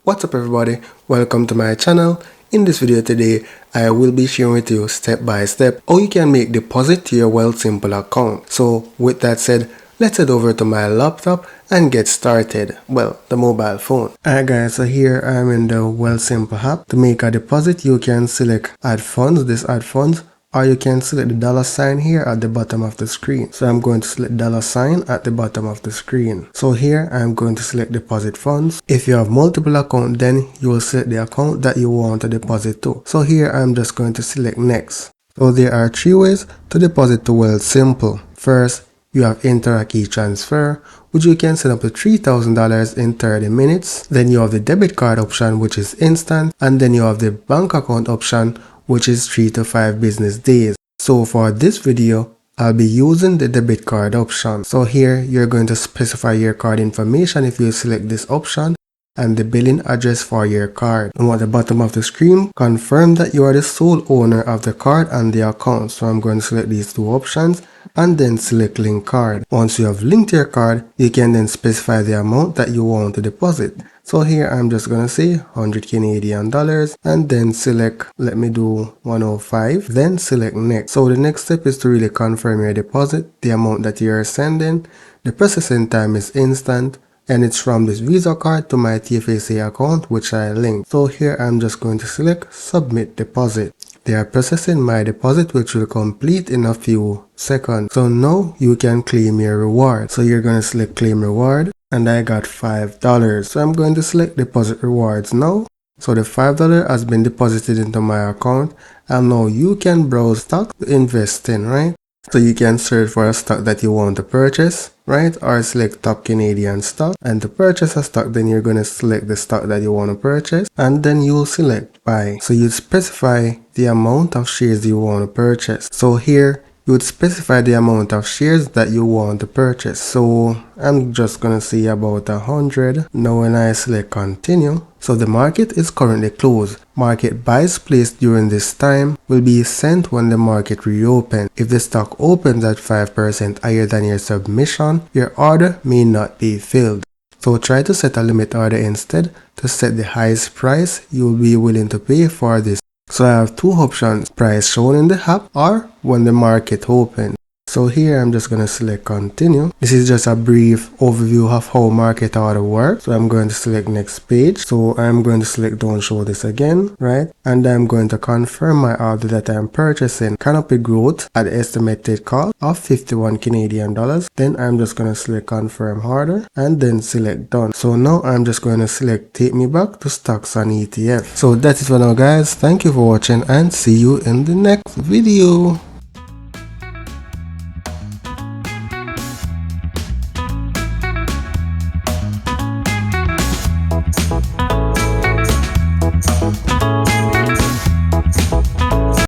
What's up everybody, welcome to my channel. In this video today, I will be sharing with you step by step how you can make deposit to your Wealthsimple account. So with that said, let's head over to my laptop and get started. Well, the mobile phone. Alright guys, so here I'm in the Wealthsimple app. To make a deposit, you can select add funds, this add funds, or you can select the dollar sign here at the bottom of the screen. So I'm going to select dollar sign at the bottom of the screen. So here I'm going to select deposit funds. If you have multiple accounts, then you will select the account that you want to deposit to. So here I'm just going to select next. So there are three ways to deposit to Wealthsimple. First, you have Interac e-Transfer, which you can send up to $3,000 in 30 minutes. Then you have the debit card option, which is instant. And then you have the bank account option, which is 3 to 5 business days. So for this video, I'll be using the debit card option. So here, you're going to specify your card information if you select this option and the billing address for your card. And at the bottom of the screen, confirm that you are the sole owner of the card and the account. So I'm going to select these two options and then select link card. Once you have linked your card, you can then specify the amount that you want to deposit. So here I'm just gonna say 100 Canadian dollars and then select, let me do 105, then select next. So the next step is to really confirm your deposit, the amount that you're sending. The processing time is instant and it's from this Visa card to my TFSA account which I linked. So here I'm just going to select submit deposit. They are processing my deposit which will complete in a few seconds. So now you can claim your reward. So you're going to select claim reward and I got $5. So I'm going to select deposit rewards now. So the $5 has been deposited into my account and now you can browse stock to invest in, right? So you can search for a stock that you want to purchase, right? Or select top Canadian stock. And to purchase a stock, then you're going to select the stock that you want to purchase. And then you'll select buy. So you specify the amount of shares you want to purchase. So here, you would specify the amount of shares that you want to purchase. So I'm just going to say about 100. Now when I select continue, so the market is currently closed. Market buys placed during this time will be sent when the market reopens. If the stock opens at 5% higher than your submission, your order may not be filled. So try to set a limit order instead to set the highest price you will be willing to pay for this. So I have two options, price shown in the app or when the market opens. So here I'm just going to select continue. This is just a brief overview of how market order works. So I'm going to select next page. So I'm going to select don't show this again, right? And I'm going to confirm my order that I'm purchasing Canopy Growth at the estimated cost of 51 Canadian dollars. Then I'm just going to select confirm order and then select done. So now I'm just going to select take me back to stocks and ETF. So that's it for now guys. Thank you for watching and see you in the next video.